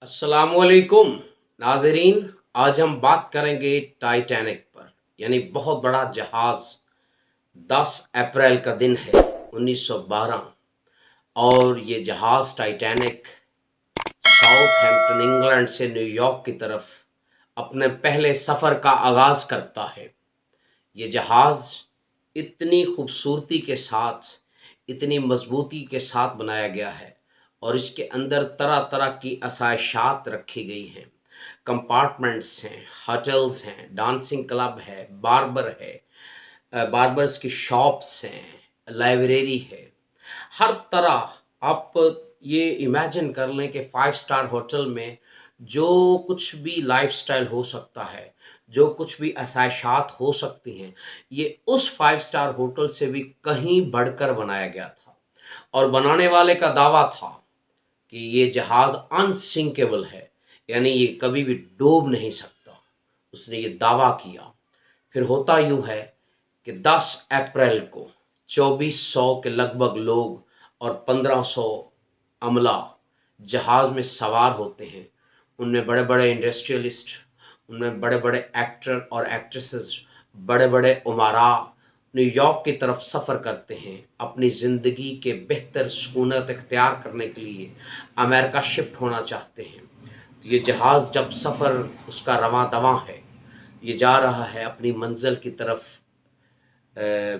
अस्सलामुअलैकुम नाजरीन। आज हम बात करेंगे टाइटैनिक पर, यानी बहुत बड़ा जहाज़। 10 अप्रैल का दिन है 1912 और ये जहाज़ टाइटैनिक साउथहैम्पटन इंग्लैंड से न्यूयॉर्क की तरफ अपने पहले सफ़र का आगाज़ करता है। ये जहाज़ इतनी खूबसूरती के साथ, इतनी मजबूती के साथ बनाया गया है और इसके अंदर तरह तरह की आसाइशात रखी गई हैं। कंपार्टमेंट्स हैं, होटल्स हैं, डांसिंग क्लब है, बार्बर है, बार्बर्स की शॉप्स हैं, लाइब्रेरी है। हर तरह आप ये इमेजिन कर लें कि 5 स्टार होटल में जो कुछ भी लाइफस्टाइल हो सकता है, जो कुछ भी आसाइशात हो सकती हैं, ये उस 5 स्टार होटल से भी कहीं बढ़कर बनाया गया था। और बनाने वाले का दावा था कि ये जहाज़ अनसिंकेबल है, यानी ये कभी भी डूब नहीं सकता। उसने ये दावा किया। फिर होता यूँ है कि 10 अप्रैल को 2400 के लगभग लोग और 1500 अमला जहाज़ में सवार होते हैं। उनमें बड़े बड़े इंडस्ट्रियलिस्ट, उनमें बड़े बड़े एक्टर और एक्ट्रेसेस, बड़े बड़े उमरा न्यूयॉर्क की तरफ सफ़र करते हैं। अपनी ज़िंदगी के बेहतर सुकूनत इख्तियार करने के लिए अमेरिका शिफ्ट होना चाहते हैं। तो ये जहाज़ जब सफ़र उसका रवां दवां है, ये जा रहा है अपनी मंजिल की तरफ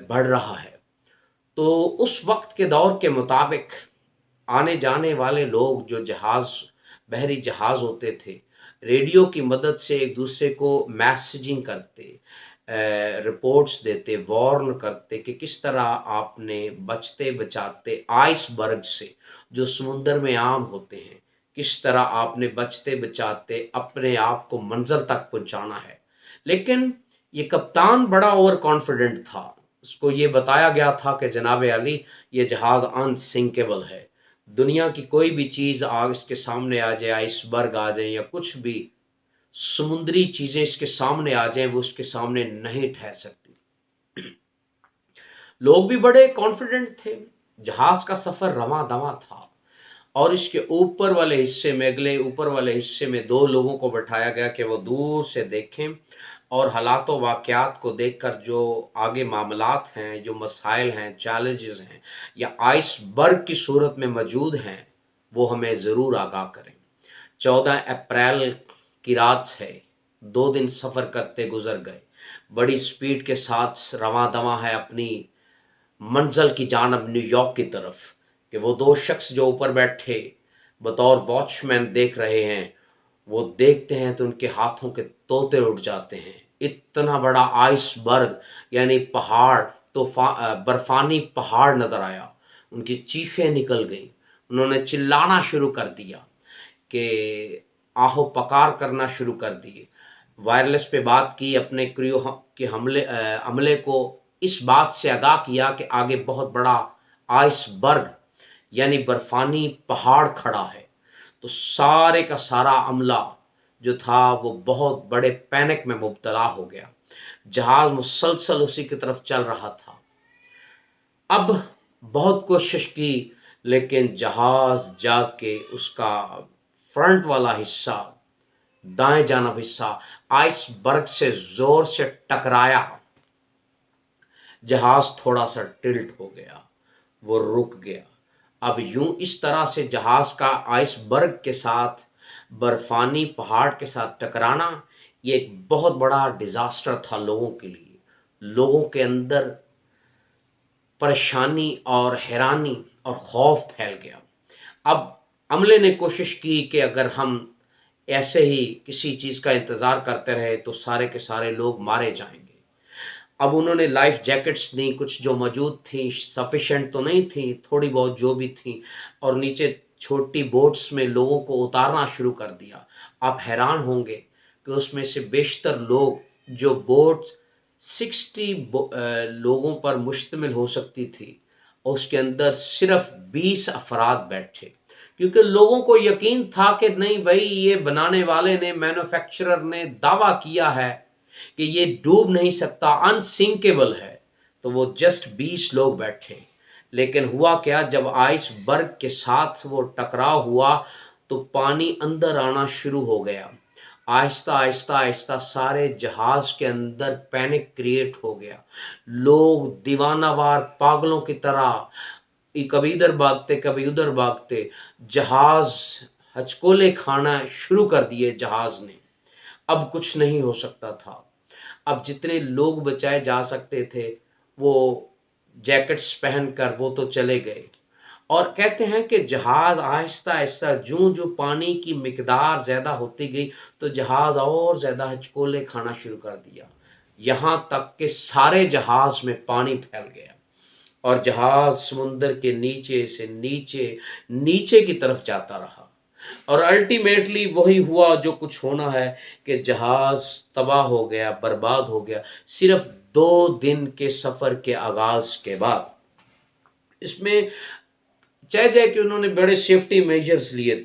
बढ़ रहा है, तो उस वक्त के दौर के मुताबिक आने जाने वाले लोग जो बहरी जहाज़ होते थे, रेडियो की मदद से एक दूसरे को मैसेजिंग करते, रिपोर्ट्स देते, वार्न करते कि किस तरह आपने बचते बचाते आइसबर्ग से, जो समुंदर में आम होते हैं, किस तरह आपने बचते बचाते अपने आप को मंजिल तक पहुंचाना है। लेकिन ये कप्तान बड़ा ओवर कॉन्फिडेंट था। उसको ये बताया गया था कि जनाब अली, ये जहाज़ अनसिंकेबल है। दुनिया की कोई भी चीज़ आग इसके सामने आ जाए, आइसबर्ग आ जाए या कुछ भी समुद्री चीज़ें इसके सामने आ जाएं, वो उसके सामने नहीं ठहर सकती। लोग भी बड़े कॉन्फिडेंट थे। जहाज़ का सफ़र रवां दवां था और इसके ऊपर वाले हिस्से में, अगले ऊपर वाले हिस्से में 2 लोगों को बैठाया गया कि वो दूर से देखें और हालात व वाक़यात को देखकर जो आगे मामलात हैं, जो मसाइल हैं, चैलेंजेस हैं या आइसबर्ग की सूरत में मौजूद हैं, वो हमें ज़रूर आगाह करें। 14 अप्रैल की रात है। 2 दिन सफ़र करते गुजर गए। बड़ी स्पीड के साथ रवां दवां है अपनी मंजिल की जानब, न्यूयॉर्क की तरफ, कि वो 2 शख्स जो ऊपर बैठे बतौर वॉचमैन देख रहे हैं, वो देखते हैं तो उनके हाथों के तोते उड़ जाते हैं। इतना बड़ा आइसबर्ग यानी पहाड़, बर्फानी पहाड़ नज़र आया। उनकी चीखें निकल गईं। उन्होंने चिल्लाना शुरू कर दिया कि आहो पकार करना शुरू कर दिए। वायरलेस पे बात की, अपने क्रू के अमले को इस बात से आगाह किया कि आगे बहुत बड़ा आइसबर्ग यानी बर्फानी पहाड़ खड़ा है। तो सारे का सारा अमला जो था वो बहुत बड़े पैनिक में मुब्तला हो गया। जहाज़ मुसलसल उसी की तरफ चल रहा था। अब बहुत कोशिश की, लेकिन जहाज़ जाके उसका फ्रंट वाला हिस्सा, दाएं जानब हिस्सा आइसबर्ग से ज़ोर से टकराया। जहाज़ थोड़ा सा टिल्ट हो गया, वो रुक गया। अब यूं इस तरह से जहाज़ का आइसबर्ग के साथ, बर्फानी पहाड़ के साथ टकराना, ये एक बहुत बड़ा डिज़ास्टर था लोगों के लिए। लोगों के अंदर परेशानी और हैरानी और खौफ फैल गया। अब अमले ने कोशिश की कि अगर हम ऐसे ही किसी चीज़ का इंतज़ार करते रहे तो सारे के सारे लोग मारे जाएंगे। अब उन्होंने लाइफ जैकेट्स दी, कुछ जो मौजूद थी, सफिशेंट तो नहीं थी, थोड़ी बहुत जो भी थी, और नीचे छोटी बोट्स में लोगों को उतारना शुरू कर दिया। आप हैरान होंगे कि उसमें से बेशतर लोग, जो बोट 60 लोगों पर मुश्तमिल हो सकती थी, और उसके अंदर सिर्फ 20 अफराद बैठे, क्योंकि लोगों को यकीन था कि नहीं भाई, ये बनाने वाले ने, मैन्युफैक्चरर ने दावा किया है कि ये डूब नहीं सकता, अनसिंकेबल है। तो वो जस्ट 20 लोग बैठे। लेकिन हुआ क्या, जब आइसबर्ग के साथ वो टकराव हुआ تو پانی اندر آنا شروع ہو گیا۔ آہستہ آہستہ آہستہ سارے جہاز کے اندر پینک کریٹ ہو گیا، لوگ دیوانہ وار پاگلوں کی طرح کبھی ادھر بھاگتے کبھی ادھر بھاگتے، جہاز ہچکولے کھانا شروع کر دیے جہاز نے۔ اب کچھ نہیں ہو سکتا تھا، اب جتنے لوگ بچائے جا سکتے تھے وہ جیکٹس پہن کر وہ تو چلے گئے۔ اور کہتے ہیں کہ جہاز آہستہ آہستہ جوں پانی کی مقدار زیادہ ہوتی گئی تو جہاز اور زیادہ ہچکولے کھانا شروع کر دیا، یہاں تک کہ سارے جہاز میں پانی پھیل گیا اور جہاز سمندر کے نیچے سے نیچے کی طرف جاتا رہا۔ اور الٹیمیٹلی وہی ہوا جو کچھ ہونا ہے کہ جہاز تباہ ہو گیا، برباد ہو گیا، صرف 2 دن کے سفر کے آغاز کے بعد۔ اس میں جائے کہ انہوں نے بڑے سیفٹی میجرز لیے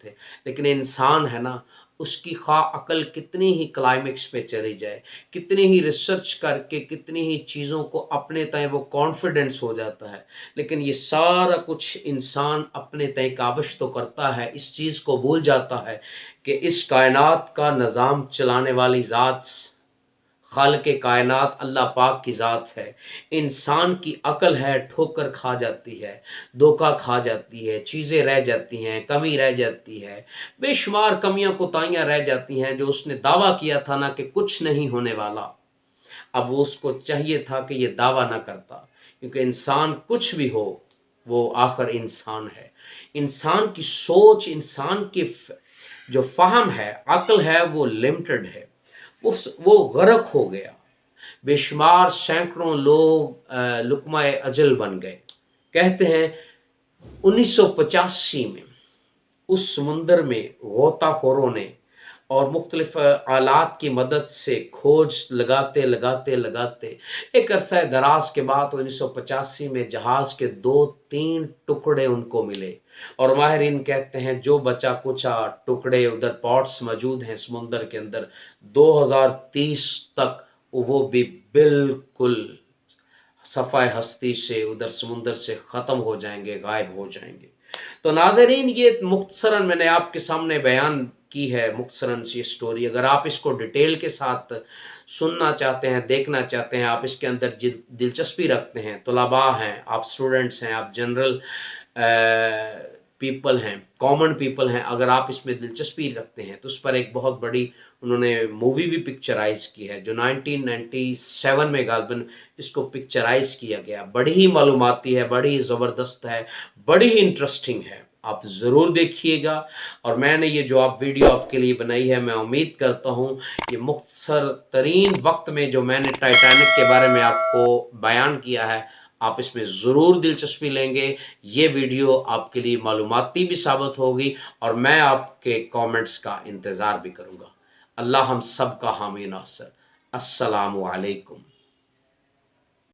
تھے، لیکن انسان ہے نا، اس کی خواہ عقل کتنی ہی کلائمیکس پہ چلی جائے، کتنی ہی ریسرچ کر کے کتنی ہی چیزوں کو اپنے تئیں وہ کانفیڈنس ہو جاتا ہے، لیکن یہ سارا کچھ انسان اپنے تئیں کاوش تو کرتا ہے، اس چیز کو بھول جاتا ہے کہ اس کائنات کا نظام چلانے والی ذات، خالق کائنات اللہ پاک کی ذات ہے۔ انسان کی عقل ہے ٹھوکر کھا جاتی ہے، دھوکہ کھا جاتی ہے، چیزیں رہ جاتی ہیں، کمی رہ جاتی ہے، بے شمار کمیاں کوتاہیاں رہ جاتی ہیں جو اس نے دعویٰ کیا تھا نا کہ کچھ نہیں ہونے والا، اب وہ اس کو چاہیے تھا کہ یہ دعویٰ نہ کرتا، کیونکہ انسان کچھ بھی ہو وہ آخر انسان ہے۔ انسان کی سوچ، انسان کی جو فہم ہے، عقل ہے، وہ لمیٹڈ ہے، وہ غرق ہو گیا۔ بے شمار سینکڑوں لوگ لقمہ اجل بن گئے۔ کہتے ہیں 1985 میں اس سمندر میں غوطہ خوروں نے اور مختلف آلات کی مدد سے کھوج لگاتے ایک عرصہ دراز کے بعد 1985 میں جہاز کے 2-3 ٹکڑے ان کو ملے، اور ماہرین کہتے ہیں جو بچا کچا ٹکڑے ادھر پارٹس موجود ہیں سمندر کے اندر، 2030 تک وہ بھی بالکل صفحہ ہستی سے ادھر سمندر سے ختم ہو جائیں گے، غائب ہو جائیں گے۔ تو ناظرین، یہ مختصراً میں نے آپ کے سامنے بیان کی ہے مختصراً سی اسٹوری۔ اگر آپ اس کو ڈیٹیل کے ساتھ سننا چاہتے ہیں، دیکھنا چاہتے ہیں، آپ اس کے اندر دلچسپی رکھتے ہیں، طلباء ہیں، آپ اسٹوڈنٹس ہیں، آپ جنرل پیپل ہیں، کامن پیپل ہیں، اگر آپ اس میں دلچسپی رکھتے ہیں تو اس پر ایک بہت بڑی انہوں نے مووی بھی پکچرائز کی ہے جو 1997 میں غالباً اس کو پکچرائز کیا گیا۔ بڑی ہی معلوماتی ہے، بڑی ہی زبردست ہے، بڑی ہی انٹرسٹنگ ہے، آپ ضرور دیکھیے گا۔ اور میں نے یہ جو ویڈیو آپ کے لیے بنائی ہے، میں امید کرتا ہوں یہ مختصر ترین وقت میں جو میں نے ٹائٹینک کے بارے میں آپ کو بیان کیا ہے، آپ اس میں ضرور دلچسپی لیں گے۔ یہ ویڈیو آپ کے لیے معلوماتی بھی ثابت ہوگی اور میں آپ کے کامنٹس کا انتظار بھی کروں گا۔ اللہ ہم سب کا حامی ناصر۔ السلام علیکم۔